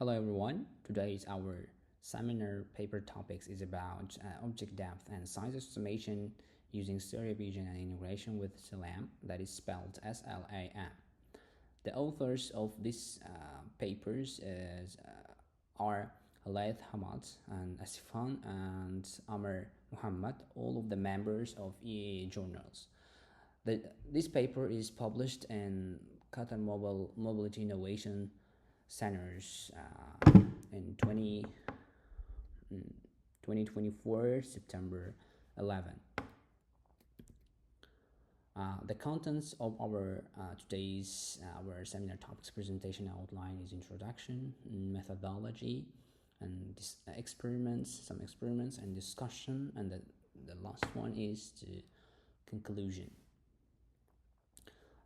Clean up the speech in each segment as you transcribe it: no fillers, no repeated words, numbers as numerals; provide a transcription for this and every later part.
Hello everyone. Today's our seminar paper topics is about object depth and size estimation using stereo vision and integration with SLAM, that is spelled SLAM. The authors of these papers are Layth, Hamad, and Asif and Mohamed, all of the members of IEEE journals. This paper is published in Qatar Mobility Innovation Centers in 2024 September 11. The contents of our today's our seminar topics presentation outline is introduction, methodology, and some experiments and discussion, and the last one is the conclusion.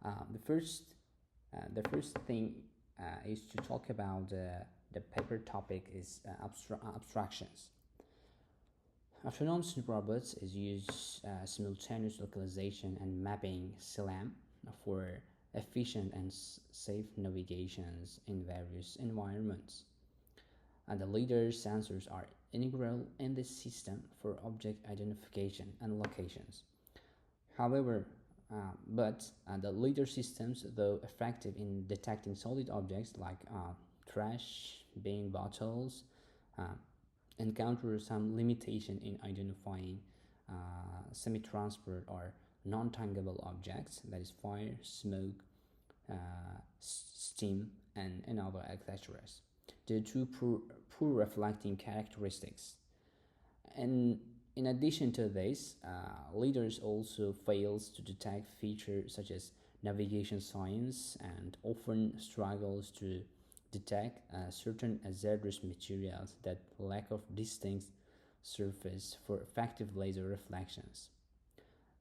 The first thing is to talk about the paper topic is abstractions. Autonomous robots is use simultaneous localization and mapping SLAM for efficient and safe navigations in various environments. And the LiDAR sensors are integral in this system for object identification and locations. However, the LiDAR systems, though effective in detecting solid objects like trash, bin bottles, encounter some limitation in identifying semi-transparent or non-tangible objects, that is fire, smoke, steam, and other etc. due to poor reflecting characteristics. And in addition to this, leaders also fails to detect features such as navigation signs and often struggles to detect certain hazardous materials that lack of distinct surface for effective laser reflections.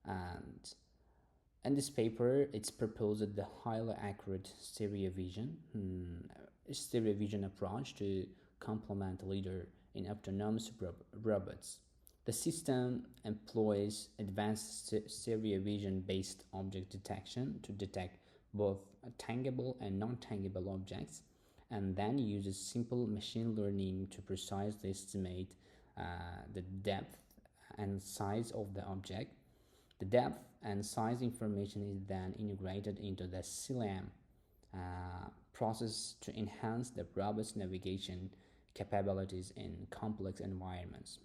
And in this paper, it's proposed the highly accurate stereo vision approach to complement leader in autonomous robots. The system employs advanced stereo vision based object detection to detect both tangible and non-tangible objects, and then uses simple machine learning to precisely estimate the depth and size of the object. The depth and size information is then integrated into the SLAM process to enhance the robot's navigation capabilities in complex environments.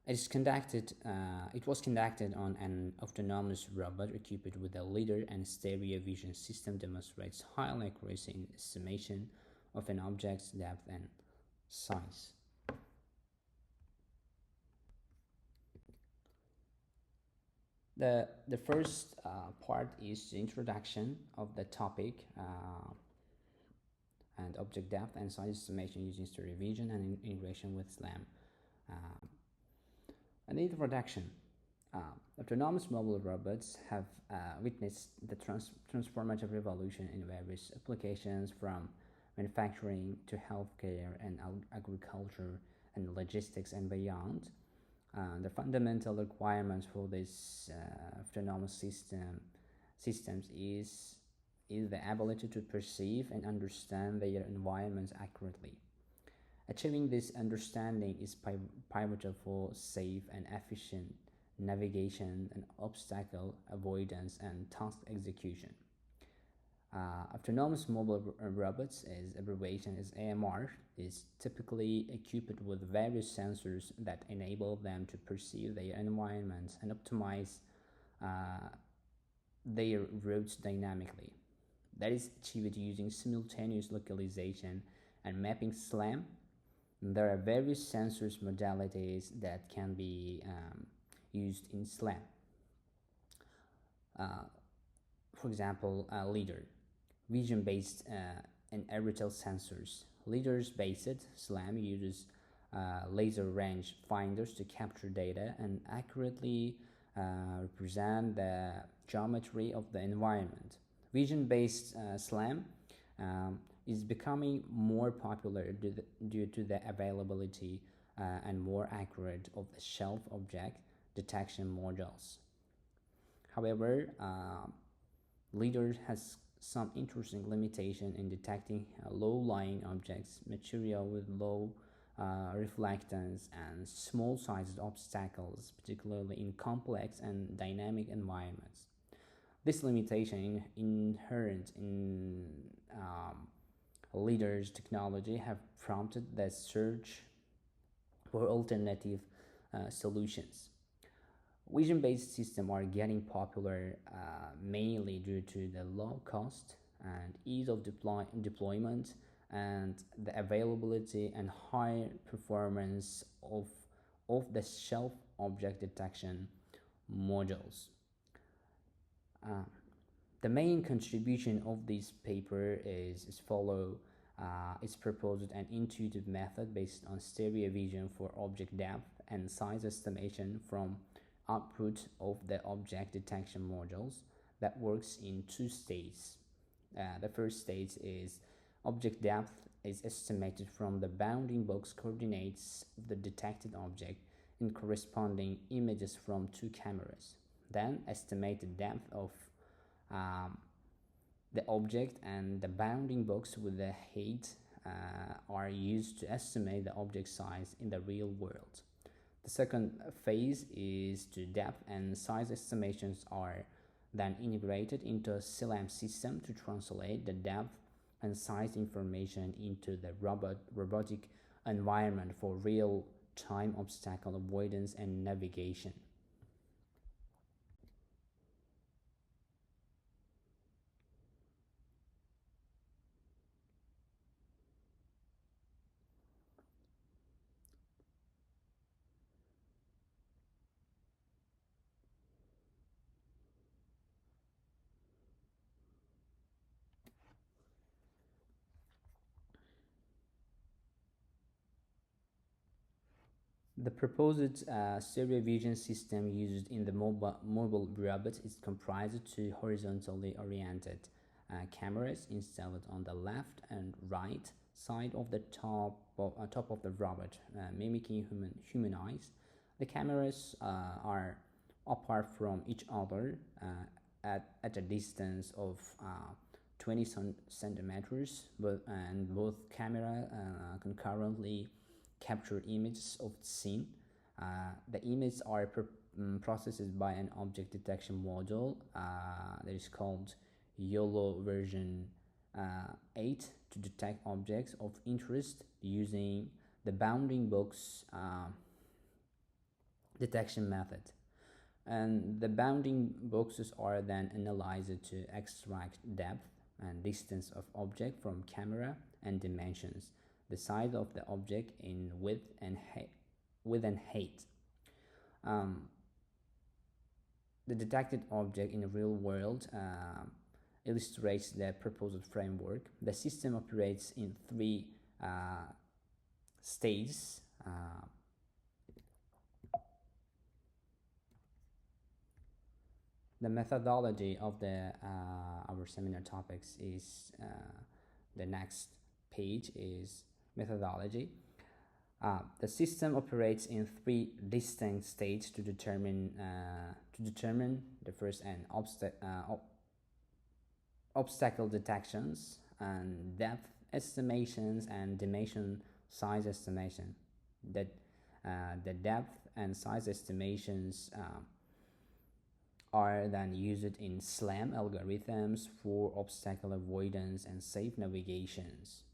It was conducted on an autonomous robot equipped with a LiDAR and stereo vision system demonstrates high accuracy in estimation of an object's depth and size. The first part is the introduction of the topic and object depth and size estimation using stereo vision and integration with SLAM. Uh, and the introduction. Autonomous mobile robots have witnessed the transformative revolution in various applications from manufacturing to healthcare and agriculture and logistics and beyond. The fundamental requirements for this autonomous systems is the ability to perceive and understand their environments accurately. Achieving this understanding is pivotal for safe and efficient navigation and obstacle avoidance and task execution. Autonomous mobile robots, as abbreviation is AMR, is typically equipped with various sensors that enable them to perceive their environments and optimize their routes dynamically. That is achieved using simultaneous localization and mapping SLAM. There are various sensors modalities that can be used in SLAM. For example, LiDAR, vision-based and aerial sensors. LiDAR-based SLAM uses laser range finders to capture data and accurately represent the geometry of the environment. Vision-based SLAM is becoming more popular due to the availability and more accurate of the shelf object detection modules. However, LiDAR has some interesting limitation in detecting low-lying objects, material with low reflectance, and small-sized obstacles, particularly in complex and dynamic environments. This limitation inherent in leaders' technology have prompted the search for alternative solutions. Vision-based systems are getting popular mainly due to the low cost and ease of deployment and the availability and high performance of off-the-shelf object detection modules. Uh, the main contribution of this paper is as follow. It's proposed an intuitive method based on stereo vision for object depth and size estimation from output of the object detection modules that works in two states. The first state is object depth is estimated from the bounding box coordinates of the detected object in corresponding images from two cameras. Then estimated depth of um, the object and the bounding box with the height are used to estimate the object size in the real world. The second phase is to depth and size estimations are then integrated into a SLAM system to translate the depth and size information into the robotic environment for real-time obstacle avoidance and navigation. The proposed stereo vision system used in the mobile robot is comprised of two horizontally oriented cameras installed on the left and right side of the top of the robot, mimicking human eyes. The cameras are apart from each other at a distance of 20 centimeters, and both camera concurrently capture images of the scene. The images are processed by an object detection module that is called YOLO version 8 to detect objects of interest using the bounding box detection method. And the bounding boxes are then analyzed to extract depth and distance of object from camera and dimensions, the size of the object in width and height. Um, the detected object in the real world illustrates the proposed framework. The system operates in three stages. The methodology of the our seminar topics is the next page is methodology. The system operates in three distinct states to determine the first and obstacle detections and depth estimations and dimension size estimation. That the depth and size estimations are then used in SLAM algorithms for obstacle avoidance and safe navigations.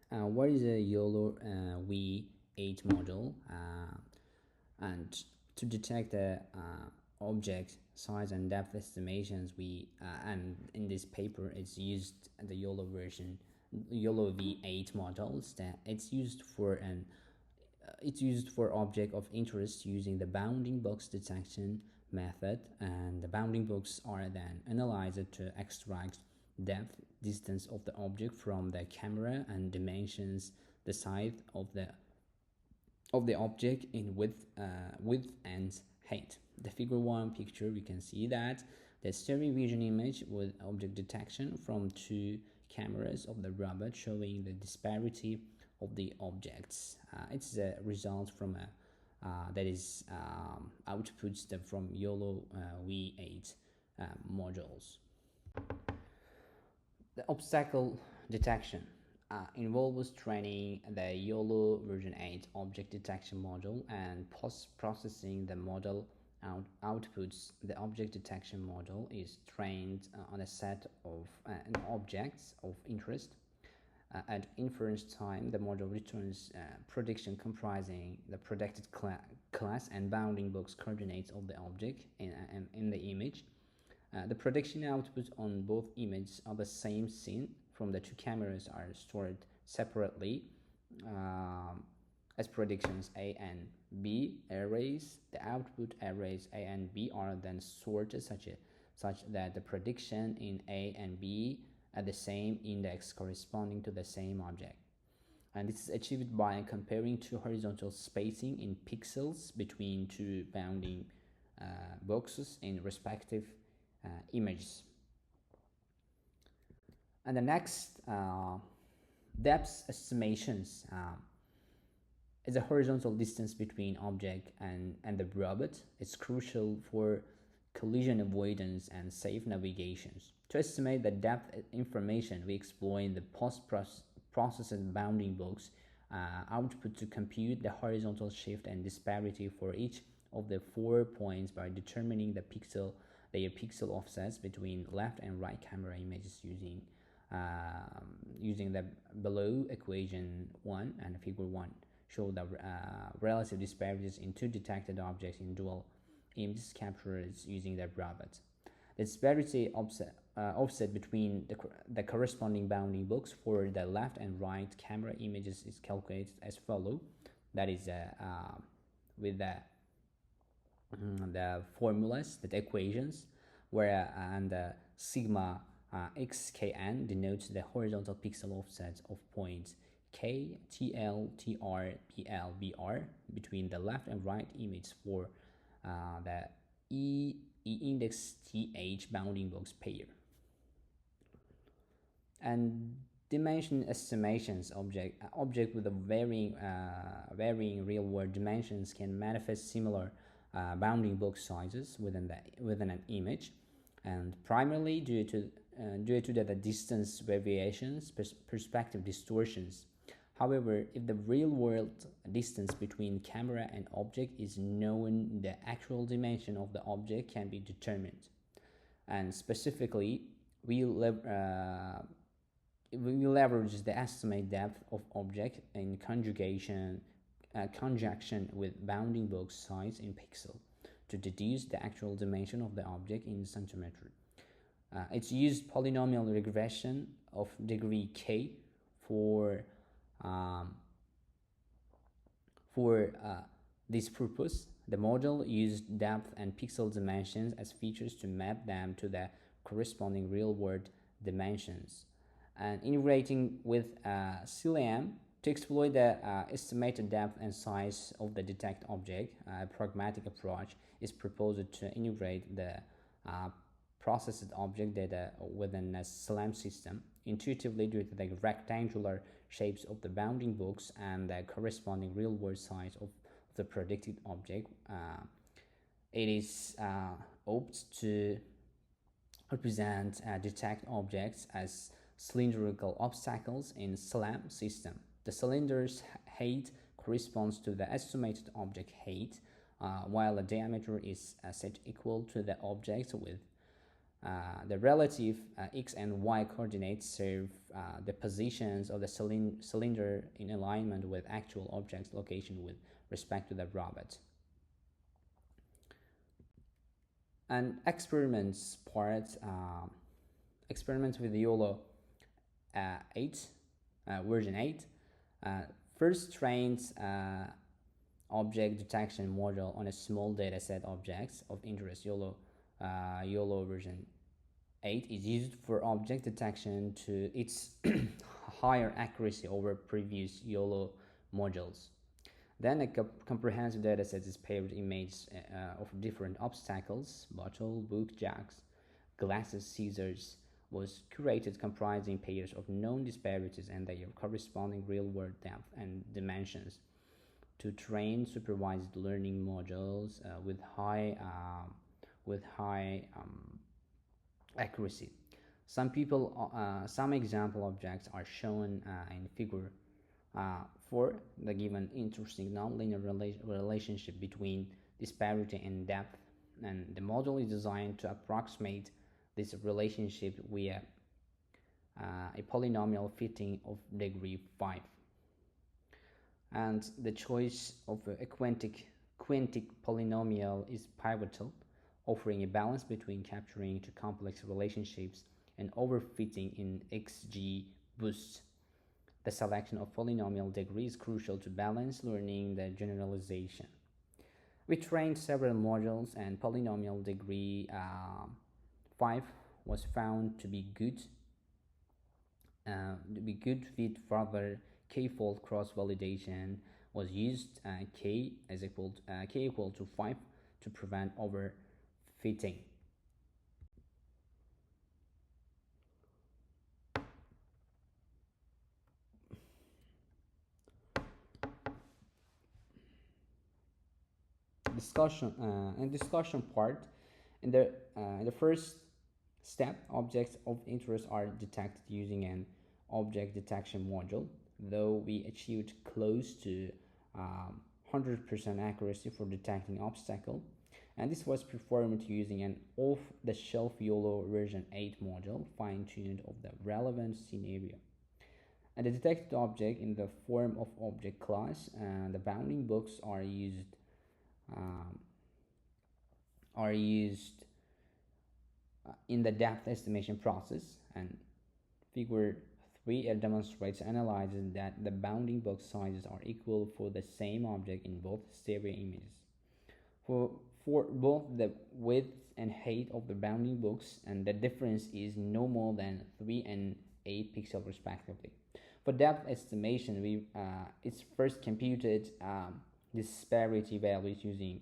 What is a YOLO V8 model? And to detect the object size and depth estimations, and in this paper it's used the YOLO V8 models that it's used for object of interest using the bounding box detection method, and the bounding box are then analyzed to extract depth, distance of the object from the camera, and dimensions, the size of the object in width and height. The figure 1 picture, we can see that the stereo vision image with object detection from two cameras of the robot showing the disparity of the objects. It's a result from a that is outputs from YOLO V8 modules. The obstacle detection involves training the YOLO version 8 object detection module and post-processing the model outputs. The object detection module is trained on a set of objects of interest. At inference time, the model returns prediction comprising the predicted class and bounding box coordinates of the object in the image. The prediction outputs on both images of the same scene from the two cameras are stored separately as predictions A and B arrays. The output arrays A and B are then sorted such that the prediction in A and B at the same index corresponding to the same object. And this is achieved by comparing two horizontal spacing in pixels between two bounding boxes in respective images. And the next depth estimations is a horizontal distance between object and the robot. It's crucial for collision avoidance and safe navigations. To estimate the depth information, we exploit the post-processed bounding box output to compute the horizontal shift and disparity for each of the 4 points by determining their pixel offsets between left and right camera images using the below equation 1 and figure 1 show the relative disparities in two detected objects in dual images captured using the robot. The disparity offset between the corresponding bounding box for the left and right camera images is calculated as follows. That is with the formulas, the equations, where and sigma xkn denotes the horizontal pixel offset of points k, tl, tr, pl, br between the left and right image for the e index th bounding box pair. And dimension estimations object with a varying real-world dimensions can manifest similar bounding box sizes within an image, and primarily due to the distance variations, perspective distortions. However, if the real-world distance between camera and object is known, the actual dimension of the object can be determined. And specifically, we leverage the estimate depth of object in conjunction with bounding box size in pixel to deduce the actual dimension of the object in centimeter. It's used polynomial regression of degree k for this purpose. The model used depth and pixel dimensions as features to map them to the corresponding real-world dimensions, and integrating with CLAM to exploit the estimated depth and size of the detect object. A pragmatic approach is proposed to integrate the processed object data within a SLAM system intuitively due to the rectangular shapes of the bounding box and the corresponding real-world size of the predicted object. It is opted to represent detect objects as cylindrical obstacles in SLAM system. The cylinder's height corresponds to the estimated object height, while the diameter is set equal to the object width. The relative x and y coordinates serve the positions of the cylinder in alignment with actual object's location with respect to the robot. And experiments with YOLO 8 version 8 first trains object detection module on a small dataset objects of interest. YOLO version 8 is used for object detection to its higher accuracy over previous YOLO modules. Then a comprehensive dataset is paired with images of different obstacles, bottle, book, jacks, glasses, scissors, was curated comprising pairs of known disparities and their corresponding real-world depth and dimensions to train supervised learning modules with high accuracy. Some example objects are shown in figure 4. The given interesting nonlinear relationship between disparity and depth, and the model is designed to approximate this relationship via a polynomial fitting of degree 5. And the choice of a quintic polynomial is pivotal, offering a balance between capturing two complex relationships and overfitting in XG boosts. The selection of polynomial degree is crucial to balance learning the generalization. We trained several modules, and polynomial degree 5 was found to be good fit. Further k-fold cross validation was used. K equal to 5 to prevent overfitting. Discussion part. In the first step, objects of interest are detected using an object detection module. Though we achieved close to 100% accuracy for detecting obstacle, and this was performed using an off-the-shelf YOLO version 8 module, fine-tuned of the relevant scenario. And the detected object in the form of object class and the bounding box um, are used in the depth estimation process. And figure 3 demonstrates analyzes that the bounding box sizes are equal for the same object in both stereo images. For both the width and height of the bounding box, and the difference is no more than 3 and 8 pixels respectively. For depth estimation, it's first computed disparity values using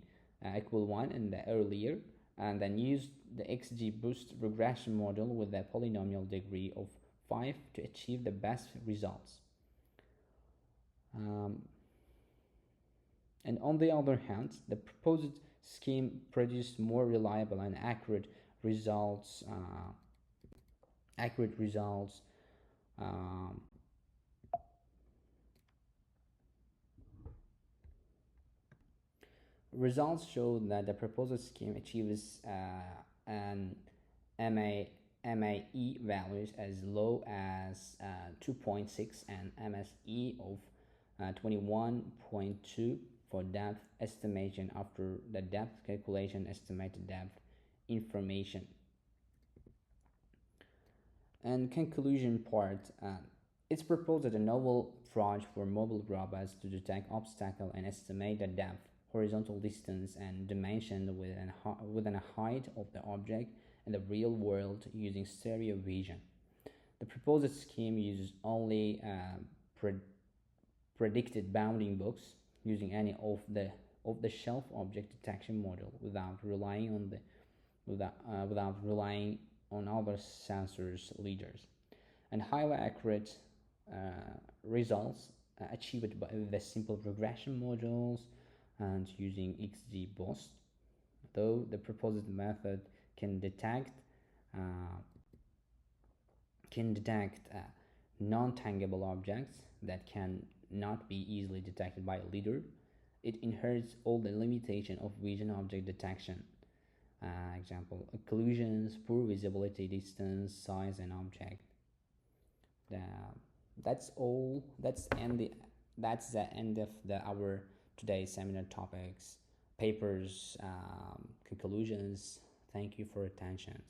equal 1 and the earlier, and then used the XGBoost regression model with a polynomial degree of 5 to achieve the best results. And on the other hand, the proposed scheme produced more reliable and accurate results. Um, Results show that the proposed scheme achieves an MAE values as low as 2.6 and MSE of 21.2 for depth estimation after the depth calculation estimated depth information. And conclusion part, it's proposed a novel approach for mobile robots to detect obstacle and estimate the depth, horizontal distance, and dimension within a height of the object in the real world using stereo vision. The proposed scheme uses only predicted bounding box using any of the shelf object detection model without relying on other sensors leaders, and highly accurate results achieved by the simple regression modules and using XGBoost. Though the proposed method can detect non-tangible objects that can not be easily detected by a leader, it inherits all the limitation of vision object detection. Example: occlusions, poor visibility, distance, size, and object. That's all. That's the end of our today's seminar topics, papers, conclusions. Thank you for attention.